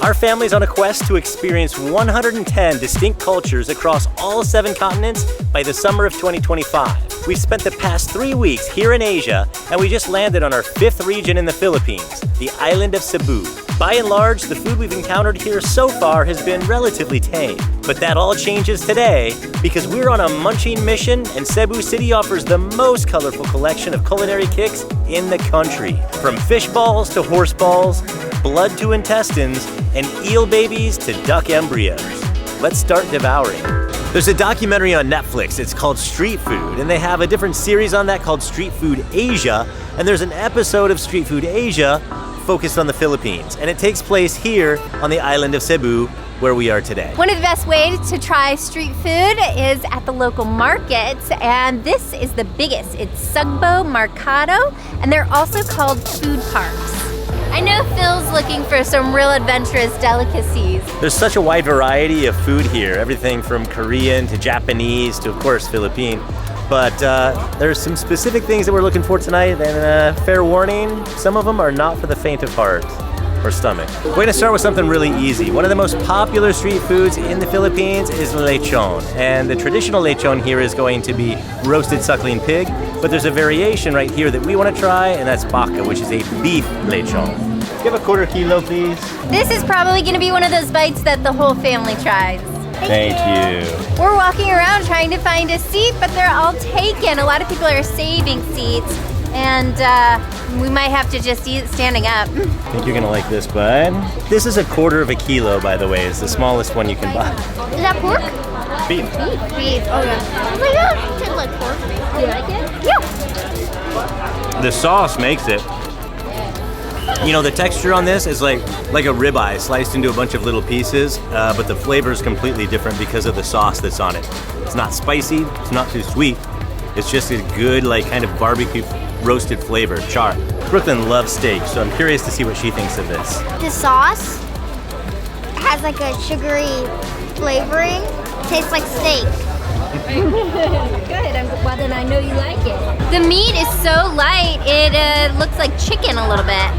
Our family's on a quest to experience 110 distinct cultures across all 7 continents by the summer of 2025. We've spent the past 3 weeks here in Asia, and we just landed on our 5th region in the Philippines, the island of Cebu. By and large, the food we've encountered here so far has been relatively tame. But that all changes today because we're on a munching mission, and Cebu City offers the most colorful collection of culinary kicks in the country. From fish balls to horse balls, blood to intestines, and eel babies to duck embryos. Let's start devouring. There's a documentary on Netflix, it's called Street Food, and they have a different series on that called Street Food Asia, and there's an episode of Street Food Asia focused on the Philippines, and it takes place here on the island of Cebu, where we are today. One of the best ways to try street food is at the local markets, and this is the biggest. It's Sugbo Mercado, and they're also called food parks. I know Phil's looking for some real adventurous delicacies. There's such a wide variety of food here, everything from Korean to Japanese to, of course, Filipino. But there's some specific things that we're looking for tonight, and fair warning, some of them are not for the faint of heart or stomach. We're going to start with something really easy. One of the most popular street foods in the Philippines is lechon, and the traditional lechon here is going to be roasted suckling pig, but there's a variation right here that we want to try, and that's baka, which is a beef lechon. Give a quarter kilo, please. This is probably going to be one of those bites that the whole family tries. Thank you. We're walking around trying to find a seat, but they're all taken. A lot of people are saving seats, and we might have to just eat standing up. I think you're gonna like this, bud. This is a quarter of a kilo, by the way. It's the smallest one you can buy. Is that pork? Beef. Beef. Oh yeah. Oh my gosh, it tastes like pork. Do you like it? Yeah. The sauce makes it. You know, the texture on this is like a ribeye sliced into a bunch of little pieces, but the flavor is completely different because of the sauce that's on it. It's not spicy, it's not too sweet. It's just a good, like, kind of barbecue roasted flavor, char. Brooklyn loves steak, so I'm curious to see what she thinks of this. The sauce has like a sugary flavoring. Tastes like steak. Good, well then I know you like it. The meat is so light, it looks like chicken a little bit.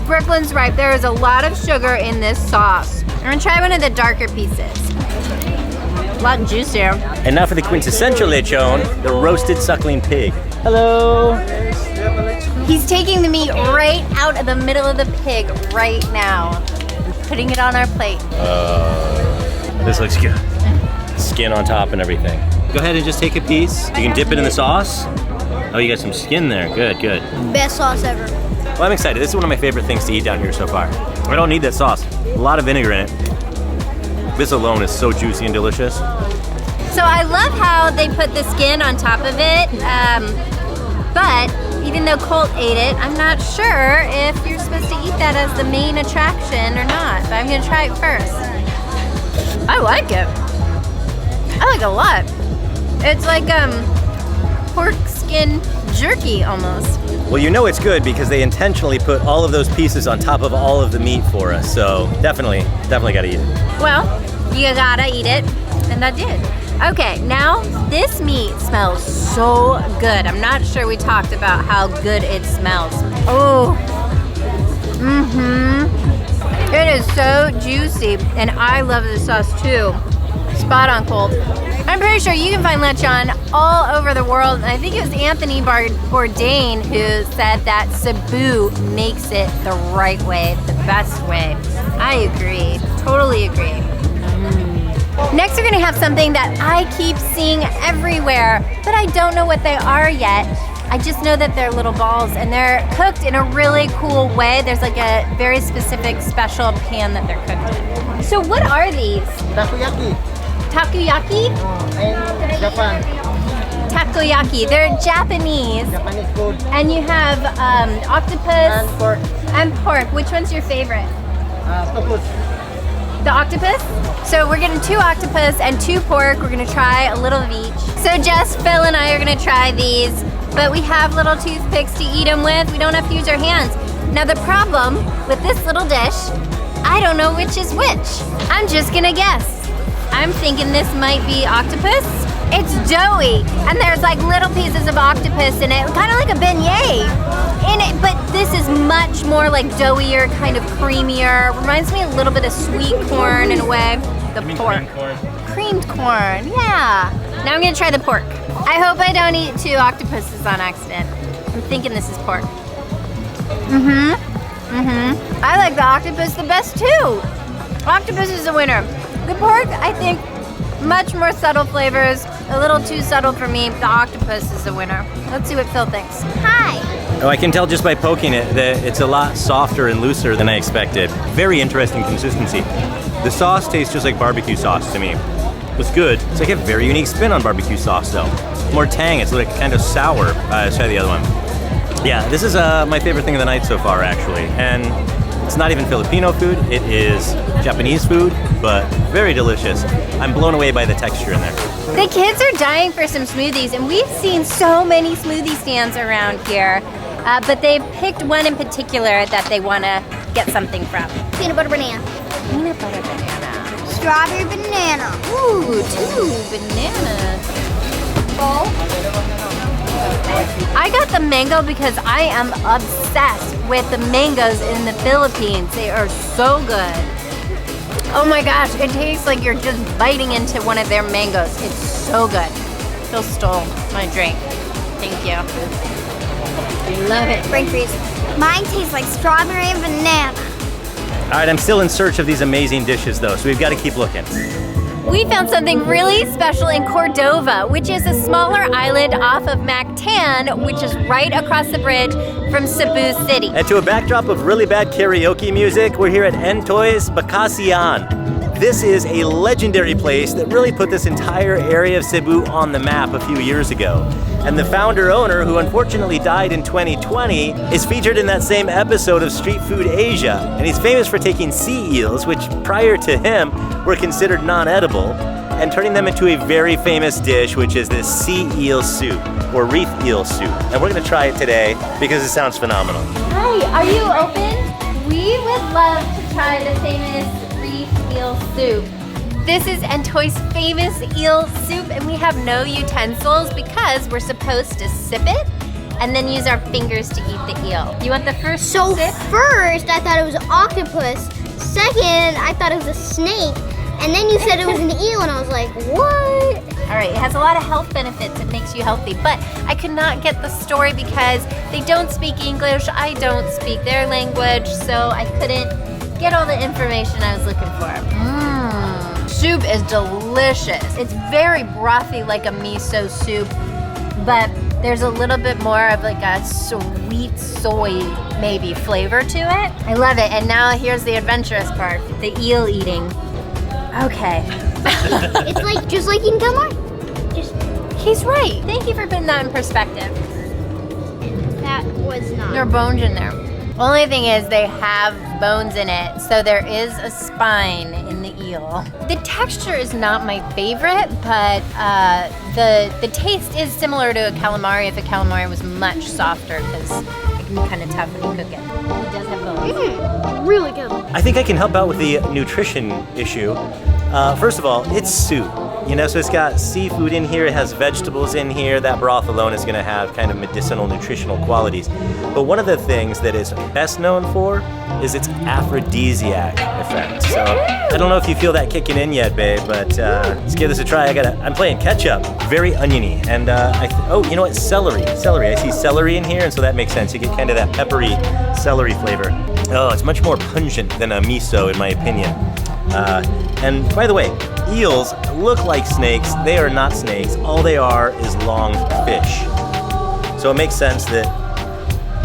Brooklyn's right, there is a lot of sugar in this sauce. I'm gonna try one of the darker pieces. A lot juicier. And now for the quintessential lechon, the roasted suckling pig. Hello. He's taking the meat right out of the middle of the pig right now. Putting it on our plate. This looks good. Skin on top and everything. Go ahead and just take a piece. You can dip it in the sauce. Oh, you got some skin there. Good, good. Best sauce ever. Well, I'm excited. This is one of my favorite things to eat down here so far. I don't need that sauce. A lot of vinegar in it. This alone is so juicy and delicious. So I love how they put the skin on top of it, but even though Colt ate it, I'm not sure if you're supposed to eat that as the main attraction or not, but I'm gonna try it first. I like it. I like it a lot. It's like pork skin jerky almost. Well, you know it's good because they intentionally put all of those pieces on top of all of the meat for us, so definitely gotta eat it. Well, you gotta eat it, and I did. Okay, now this meat smells so good. I'm not sure we talked about how good it smells. Oh, It is so juicy, and I love the sauce too. Spot on, Colt. I'm pretty sure you can find lechon all over the world. And I think it was Anthony Bourdain who said that Cebu makes it the right way, the best way. I agree, totally agree. Next, we're gonna have something that I keep seeing everywhere, but I don't know what they are yet. I just know that they're little balls and they're cooked in a really cool way. There's like a very specific special pan that they're cooked in. So what are these? Takoyaki. Takoyaki? In Japan. Takoyaki. They're Japanese. Japanese food. And you have octopus And pork. and pork. Which one's your favorite? Octopus. The octopus? So we're getting 2 octopus and 2 pork. We're gonna try a little of each. So Jess, Phil, and I are gonna try these, but we have little toothpicks to eat them with. We don't have to use our hands. Now the problem with this little dish, I don't know which is which. I'm just gonna guess. I'm thinking this might be octopus. It's doughy, and there's like little pieces of octopus in it, kind of like a beignet. But this is much more like doughier, kind of creamier. Reminds me a little bit of sweet corn in a way. The pork. Creamed corn, yeah. Now I'm gonna try the pork. I hope I don't eat 2 octopuses on accident. I'm thinking this is pork. I like the octopus the best too. Octopus is the winner. The pork, I think, much more subtle flavors. A little too subtle for me. The octopus is the winner. Let's see what Phil thinks. Hi. Oh, I can tell just by poking it that it's a lot softer and looser than I expected. Very interesting consistency. The sauce tastes just like barbecue sauce to me. It's good. It's like a very unique spin on barbecue sauce though. More tang, it's like kind of sour. Let's try the other one. Yeah, this is my favorite thing of the night so far actually. And it's not even Filipino food, it is Japanese food, but very delicious. I'm blown away by the texture in there. The kids are dying for some smoothies, and we've seen so many smoothie stands around here, but they've picked one in particular that they want to get something from. Peanut butter banana. Peanut butter banana. Strawberry banana. Ooh, 2 bananas. I got the mango because I am obsessed with the mangoes in the Philippines. They are so good. Oh my gosh, it tastes like you're just biting into one of their mangoes. It's so good. Phil stole my drink. Thank you. Love it. Brain freeze. Mine tastes like strawberry and banana. All right, I'm still in search of these amazing dishes though, so we've got to keep looking. We found something really special in Cordova, which is a smaller island off of Mactan, which is right across the bridge from Cebu City. And to a backdrop of really bad karaoke music, we're here at Entoy's Bakasihan. This is a legendary place that really put this entire area of Cebu on the map a few years ago. And the founder-owner, who unfortunately died in 2020, is featured in that same episode of Street Food Asia. And he's famous for taking sea eels, which prior to him were considered non-edible, and turning them into a very famous dish, which is this sea eel soup, or reef eel soup. And we're gonna try it today because it sounds phenomenal. Hi, are you open? We would love to try the famous reef eel soup. This is Entoy's famous eel soup, and we have no utensils because we're supposed to sip it and then use our fingers to eat the eel. You want the first So sip? first, I thought it was an octopus. Second, I thought it was a snake. And then you said it was an eel, and I was like, what? All right, it has a lot of health benefits. It makes you healthy, but I could not get the story because they don't speak English. I don't speak their language, so I couldn't get all the information I was looking for. Soup is delicious. It's very brothy, like a miso soup, but there's a little bit more of like a sweet soy maybe flavor to it. I love it. And now here's the adventurous part, the eel eating. Okay. It's like just like eating calamari. He's right. Thank you for putting that in perspective. That was not. There are bones in there. Only thing is they have bones in it, so there is a spine in the eel. The texture is not my favorite, but the taste is similar to a calamari if a calamari was much softer, because it can be kind of tough when you cook it. It does have bones. Really good. I think I can help out with the nutrition issue. First of all, it's soup. You know, so it's got seafood in here, it has vegetables in here. That broth alone is gonna have kind of medicinal, nutritional qualities. But one of the things that it's best known for is its aphrodisiac effect. So I don't know if you feel that kicking in yet, babe, but let's give this a try. I'm playing catch-up, very oniony. And oh, you know what, celery. I see celery in here, and so that makes sense. You get kind of that peppery celery flavor. Oh, it's much more pungent than a miso, in my opinion. And by the way, eels look like snakes. They are not snakes. All they are is long fish. So it makes sense that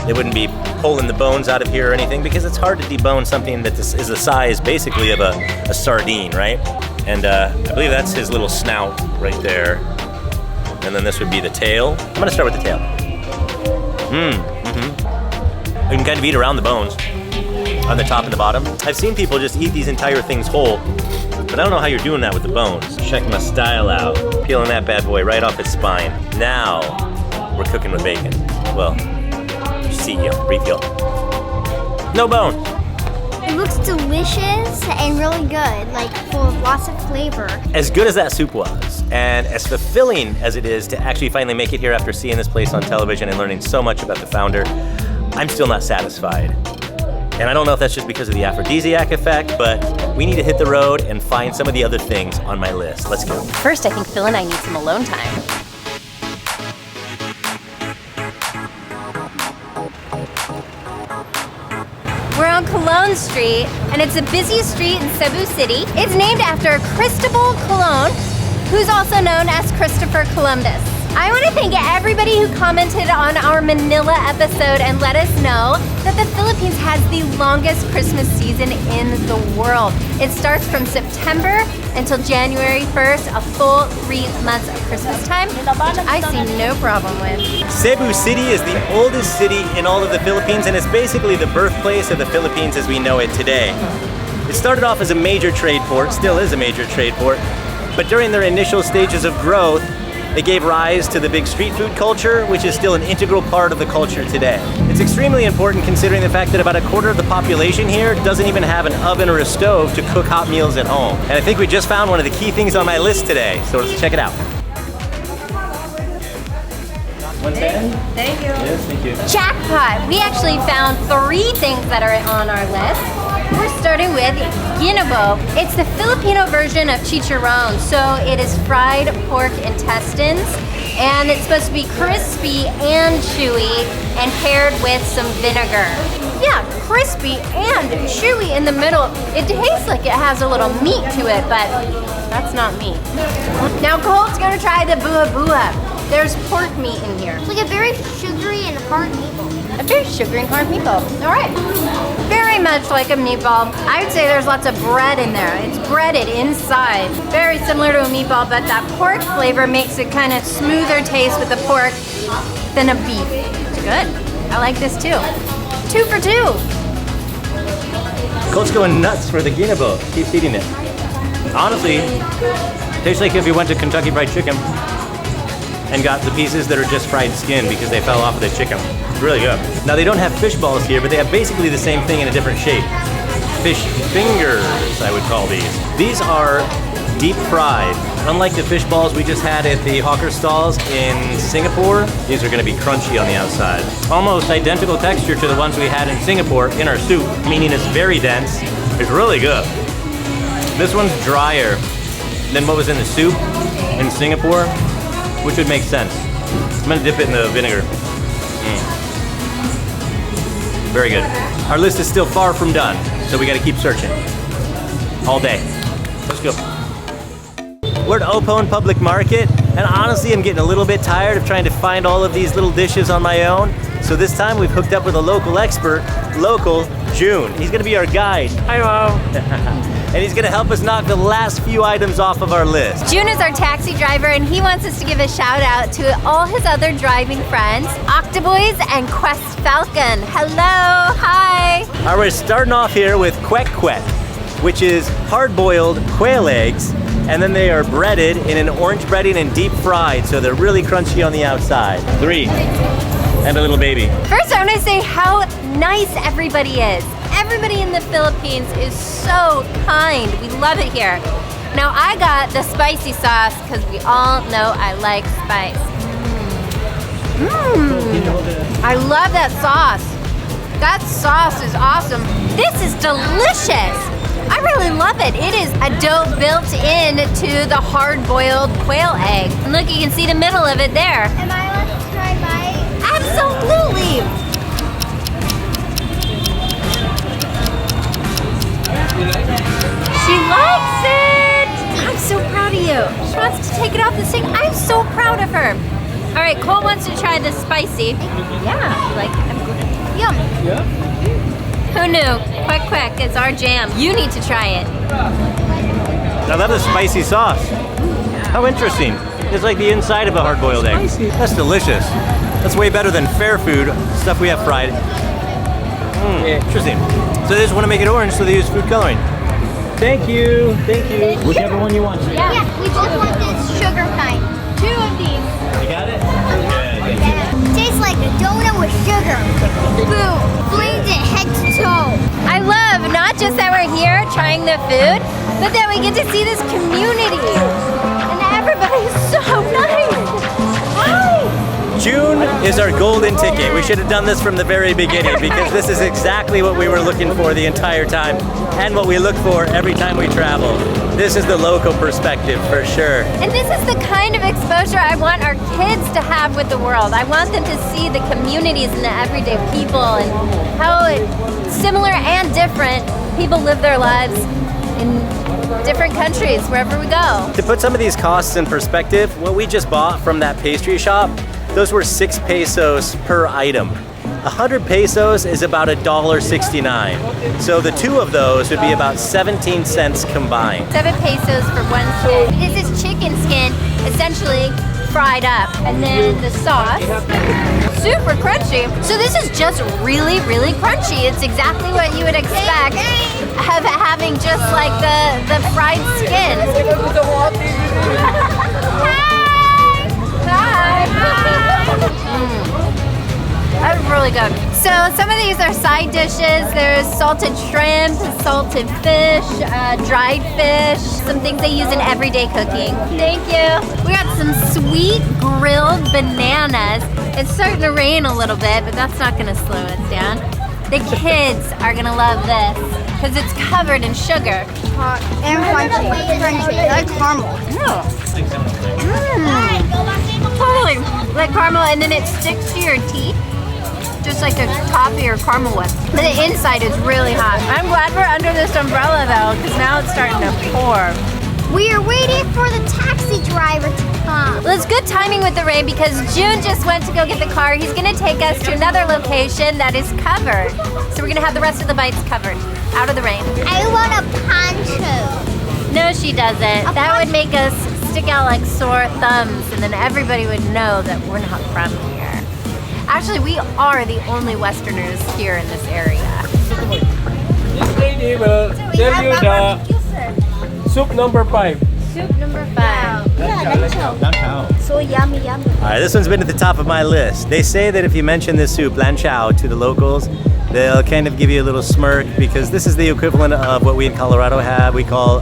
they wouldn't be pulling the bones out of here or anything, because it's hard to debone something that is the size basically of a sardine, right? And I believe that's his little snout right there. And then this would be the tail. I'm gonna start with the tail. You can kind of eat around the bones on the top and the bottom. I've seen people just eat these entire things whole, but I don't know how you're doing that with the bones. Check my style out. Peeling that bad boy right off its spine. Now, we're cooking with bacon. Well, sea eel, reef eel. No bone. It looks delicious and really good, like full of lots of flavor. As good as that soup was, and as fulfilling as it is to actually finally make it here after seeing this place on television and learning so much about the founder, I'm still not satisfied. And I don't know if that's just because of the aphrodisiac effect, but we need to hit the road and find some of the other things on my list. Let's go. First, I think Phil and I need some alone time. We're on Cologne Street, and it's the busiest street in Cebu City. It's named after Cristobal Colon, who's also known as Christopher Columbus. I want to thank everybody who commented on our Manila episode and let us know that the Philippines has the longest Christmas season in the world. It starts from September until January 1st, a full 3 months of Christmas time, which I see no problem with. Cebu City is the oldest city in all of the Philippines, and it's basically the birthplace of the Philippines as we know it today. It started off as a major trade port, still is a major trade port, but during their initial stages of growth, it gave rise to the big street food culture, which is still an integral part of the culture today. It's extremely important considering the fact that about a quarter of the population here doesn't even have an oven or a stove to cook hot meals at home. And I think we just found one of the key things on my list today, so let's check it out. 110? Thank you. Yes, thank you. Jackpot! We actually found 3 things that are on our list. We're starting with Ginabot. It's the Filipino version of chicharron, so it is fried pork intestines, and it's supposed to be crispy and chewy and paired with some vinegar. Yeah, crispy and chewy in the middle. It tastes like it has a little meat to it, but that's not meat. Now Colt's gonna try the bua-bua. There's pork meat in here. It's like a very sugary and hard meatball. A very sugary and hard meatball. All right. Very much like a meatball. I would say there's lots of bread in there. It's breaded inside. Very similar to a meatball, but that pork flavor makes it kind of smoother taste with the pork than a beef. It's good. I like this too. 2 for 2. Colt's going nuts for the Ginabot. Keeps eating it. Honestly, tastes like if you went to Kentucky Fried Chicken and got the pieces that are just fried skin because they fell off of the chicken. It's really good. Now they don't have fish balls here, but they have basically the same thing in a different shape. Fish fingers, I would call these. These are deep fried. Unlike the fish balls we just had at the hawker stalls in Singapore, these are gonna be crunchy on the outside. Almost identical texture to the ones we had in Singapore in our soup, meaning it's very dense. It's really good. This one's drier than what was in the soup in Singapore, which would make sense. I'm gonna dip it in the vinegar. Very good. Our list is still far from done, so we gotta keep searching. All day. Let's go. We're at Opon Public Market, and honestly, I'm getting a little bit tired of trying to find all of these little dishes on my own. So this time we've hooked up with a local expert, June. He's gonna be our guide. Hi, Mom. And he's gonna help us knock the last few items off of our list. June is our taxi driver, and he wants us to give a shout out to all his other driving friends, Octoboys and Quest Falcon. Hello, hi. All right, we're starting off here with Kwek-Kwek, which is hard-boiled quail eggs, and then they are breaded in an orange breading and deep fried, so they're really crunchy on the outside. 3, and a little baby. First, I want to say how nice everybody is. Everybody in the Philippines is so kind. We love it here. Now, I got the spicy sauce because we all know I like spice. I love that sauce. That sauce is awesome. This is delicious. I really love it. It is a dough built into the hard-boiled quail egg. And look, you can see the middle of it there. Am I allowed to try mine? Absolutely. She likes it. I'm so proud of you. She wants to take it off the stick. I'm so proud of her. All right, Cole wants to try the spicy. Yeah, like, yum. Yeah? Who knew? Kwek-Kwek is our jam. You need to try it. I love the spicy sauce. How interesting. It's like the inside of a hard-boiled egg. That's delicious. That's way better than fair food, stuff we have fried. Interesting. So they just want to make it orange, so they use food coloring. Thank you. Thank you. Whichever one you want. Yeah, we both want this sugar kind. 2 of these. You got it? Good. Tastes like a donut with sugar. Boom. Flings it head to toe. I love not just that we're here trying the food, but that we get to see this community. And everybody's so nice. Hi. June is our golden ticket. We should have done this from the very beginning because this is exactly what we were looking for the entire time and what we look for every time we travel. This is the local perspective for sure. And this is the kind of exposure I want our kids to have with the world. I want them to see the communities and the everyday people and how similar and different people live their lives in different countries, wherever we go. To put some of these costs in perspective, what we just bought from that pastry shop, those were 6 pesos per item. 100 pesos is about $1.69. So the two of those would be about 17 cents combined. 7 pesos for one skin. This is chicken skin, essentially fried up. And then the sauce, super crunchy. So this is just really, really crunchy. It's exactly what you would expect of having just like the fried skin. That was really good. So some of these are side dishes. There's salted shrimp, salted fish, dried fish, some things they use in everyday cooking. Thank you. We got some sweet grilled bananas. It's starting to rain a little bit, but that's not gonna slow us down. The kids are gonna love this because it's covered in sugar. Hot and crunchy. Crunchy, like caramel. Totally like caramel, and then it sticks to your teeth just like a toffee or caramel whip. But the inside is really hot. I'm glad we're under this umbrella though, because now it's starting to pour. We are waiting for the taxi driver to come. Well, it's good timing with the rain because June just went to go get the car. He's gonna take us to another location that is covered. So we're gonna have the rest of the bites covered, out of the rain. I want a poncho. No, she doesn't. That would make us stick out like sore thumbs, and then everybody would know that we're not from here. Actually, we are the only Westerners here in this area. This lady will tell you the soup number 5. Soup number 5. So yummy, yummy. All right, this one's been at the top of my list. They say that if you mention this soup, Lansiao, to the locals, they'll kind of give you a little smirk because this is the equivalent of what we in Colorado have. We call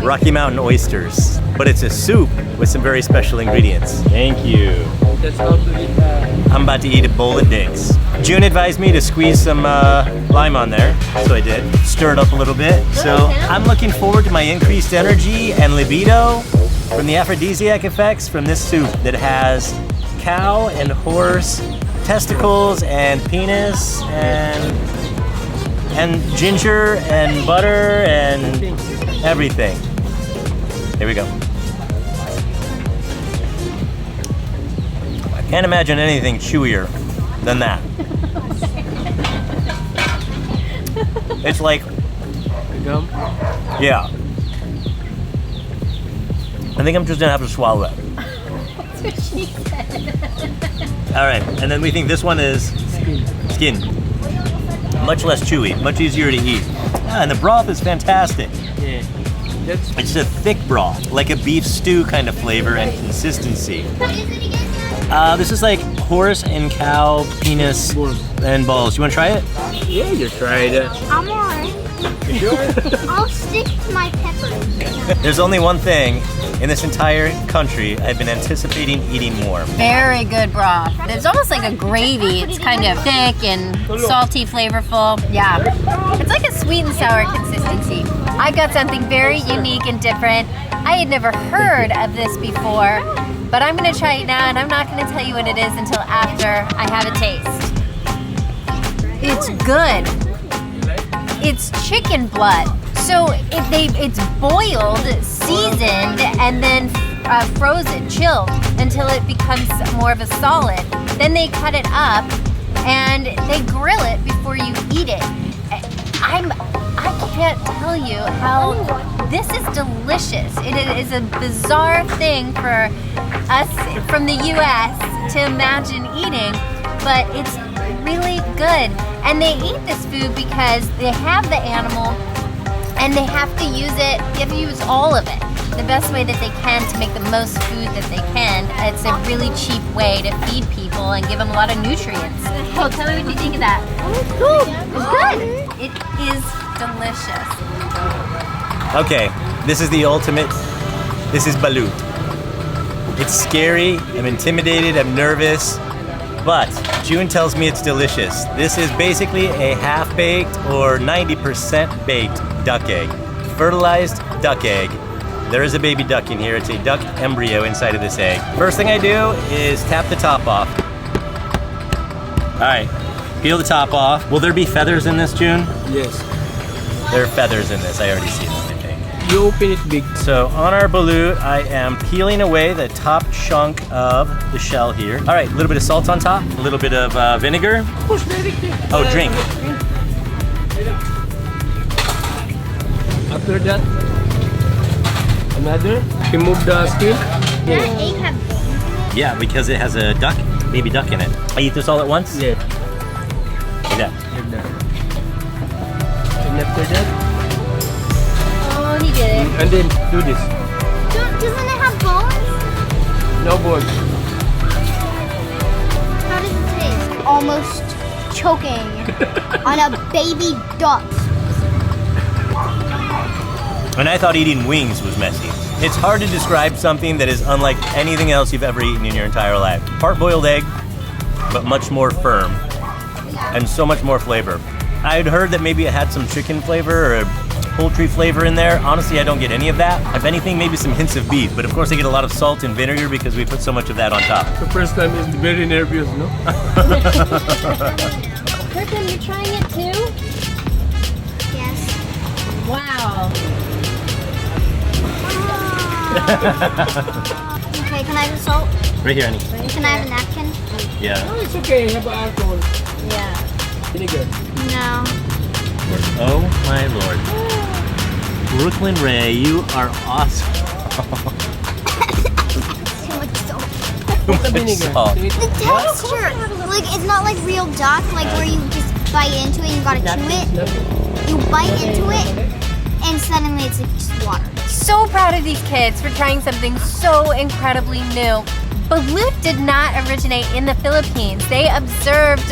Rocky Mountain oysters. But it's a soup with some very special ingredients. Thank you. That's how to eat. I'm about to eat a bowl of dicks. June advised me to squeeze some lime on there, so I did. Stir it up a little bit. So I'm looking forward to my increased energy and libido from the aphrodisiac effects from this soup that has cow and horse testicles and penis and ginger and butter and everything. Here we go. I can't imagine anything chewier than that. It's like, Gum. yeah. I think I'm just gonna have to swallow it. That's what she said. All right, and then we think this one is skin. Much less chewy, much easier to eat. Ah, and the broth is fantastic. Yeah. That's It's a thick broth, like a beef stew kind of flavor and consistency. This is like horse and cow penis and balls. You want to try it? yeah, you tried it. I'm alright. You sure? I'll stick to my peppers. There's only one thing in this entire country I've been anticipating eating more. Very good broth. It's almost like a gravy. It's kind of thick and salty, flavorful. Yeah. It's like a sweet and sour consistency. I got something very unique and different. I had never heard of this before, but I'm gonna try it now and I'm not gonna tell you what it is until after I have a taste. It's good. It's chicken blood. So it's boiled, seasoned, and then frozen, chilled, until it becomes more of a solid. Then they cut it up and they grill it before you eat it. I can't tell you how this is delicious. It is a bizarre thing for us from the US to imagine eating, but it's really good. And they eat this food because they have the animal and they have to use it, they have to use all of it the best way that they can to make the most food that they can. It's a really cheap way to feed people and give them a lot of nutrients. Oh, tell me what you think of that. It's good. It is delicious. Okay, this is the ultimate. This is Balut. It's scary, I'm intimidated, I'm nervous, but June tells me it's delicious. This is basically a half-baked or 90% baked duck egg. Fertilized duck egg. There is a baby duck in here. It's a duck embryo inside of this egg. First thing I do is tap the top off. All right, peel the top off. Will there be feathers in this, June? Yes. There are feathers in this. I already see them, I think. You open it big. So on our balut, I am peeling away the top chunk of the shell here. All right, a little bit of salt on top, a little bit of vinegar. Oh, drink. After that, another. Remove the skin. That egg have Yeah, because it has a duck, baby duck in it. I eat this all at once? Yeah. Like that. Like that. And after that, Oh, he did it. and then do this. Doesn't it have bones? No bones. How does it taste? Almost choking on a baby duck. And I thought eating wings was messy. It's hard to describe something that is unlike anything else you've ever eaten in your entire life. Part-boiled egg, but much more firm, and so much more flavor. I had heard that maybe it had some chicken flavor or poultry flavor in there. Honestly, I don't get any of that. If anything, maybe some hints of beef, but of course I get a lot of salt and vinegar because we put so much of that on top. The first time is very nervous, no? Kirkland, you're trying it too? Yes. Wow. Okay, can I have the salt? Right here, honey. Can I have a napkin? Yeah. Oh, it's okay. Have alcohol. Yeah. Vinegar. No. Oh my lord. Brooklyn Ray, you are awesome. Too much salt. Put the vinegar. Salt. Do it. The texture, like it's not like real duck, like where you just bite into it and you gotta chew it. You bite into it and suddenly it's like just water. So proud of these kids for trying something so incredibly new. Balut did not originate in the Philippines. They observed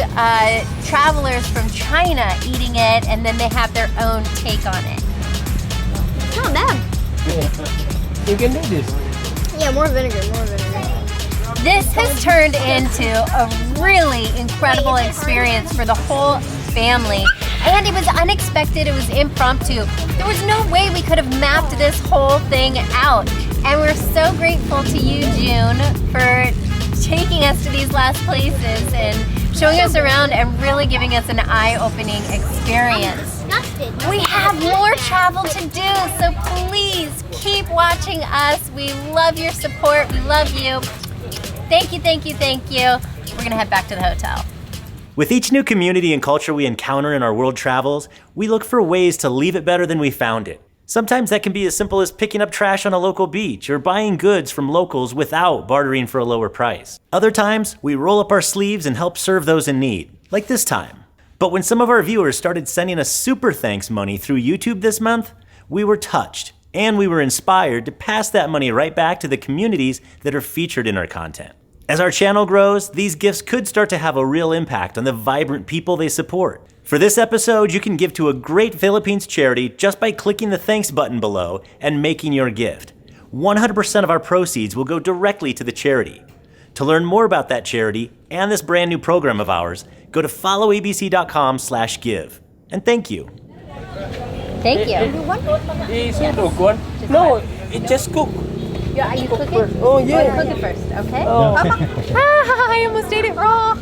travelers from China eating it, and then they have their own take on it. Not bad. You can do this. Yeah, more vinegar, more vinegar. This has turned into a really incredible experience for the whole family. And it was unexpected, it was impromptu. There was no way we could have mapped this whole thing out. And we're so grateful to you, June, for taking us to these last places and showing us around and really giving us an eye-opening experience. We have more travel to do, so please keep watching us. We love your support, we love you. Thank you, thank you, thank you. We're gonna head back to the hotel. With each new community and culture we encounter in our world travels, we look for ways to leave it better than we found it. Sometimes that can be as simple as picking up trash on a local beach or buying goods from locals without bartering for a lower price. Other times, we roll up our sleeves and help serve those in need, like this time. But when some of our viewers started sending us super thanks money through YouTube this month, we were touched and we were inspired to pass that money right back to the communities that are featured in our content. As our channel grows, these gifts could start to have a real impact on the vibrant people they support. For this episode, you can give to a great Philippines charity just by clicking the thanks button below and making your gift. 100% of our proceeds will go directly to the charity. To learn more about that charity and this brand new program of ours, go to followabc.com/give. And thank you. Thank you. It's one. No, it just cook. Yeah, are you cooking? Oh, yeah. Cook it first, okay? Oh. I almost ate it raw.